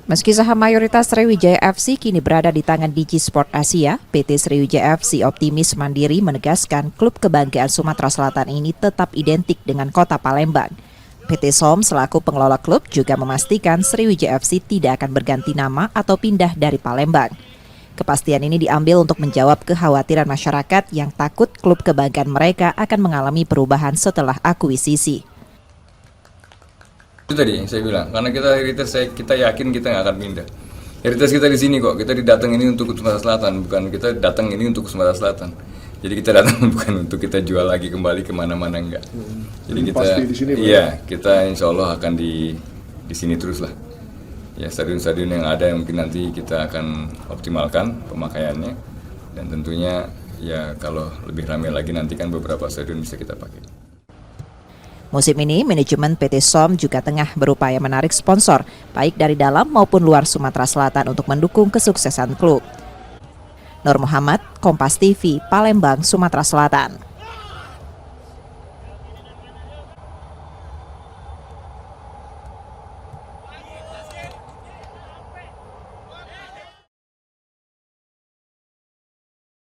Meski saham mayoritas Sriwijaya FC kini berada di tangan Digi Sport Asia, PT Sriwijaya FC optimis Mandiri menegaskan klub kebanggaan Sumatera Selatan ini tetap identik dengan kota Palembang. PT SOM selaku pengelola klub juga memastikan Sriwijaya FC tidak akan berganti nama atau pindah dari Palembang. Kepastian ini diambil untuk menjawab kekhawatiran masyarakat yang takut klub kebanggaan mereka akan mengalami perubahan setelah akuisisi. Itu tadi yang saya bilang, karena kita heritage, kita yakin kita nggak akan pindah. Heritage kita di sini kok, kita datang ini untuk Sumatera Selatan, bukan kita datang ini untuk Sumatera Selatan. Jadi kita datang bukan untuk kita jual lagi kembali kemana-mana, enggak. Jadi kita, di sini, iya, kita insya Allah akan di sini terus lah. Ya, stadion-stadion yang ada yang mungkin nanti kita akan optimalkan pemakaiannya, dan tentunya ya kalau lebih ramai lagi nanti kan beberapa stadion bisa kita pakai. Musim ini, manajemen PT SOM juga tengah berupaya menarik sponsor, baik dari dalam maupun luar Sumatera Selatan untuk mendukung kesuksesan klub. Nur Muhammad, Kompas TV, Palembang, Sumatera Selatan.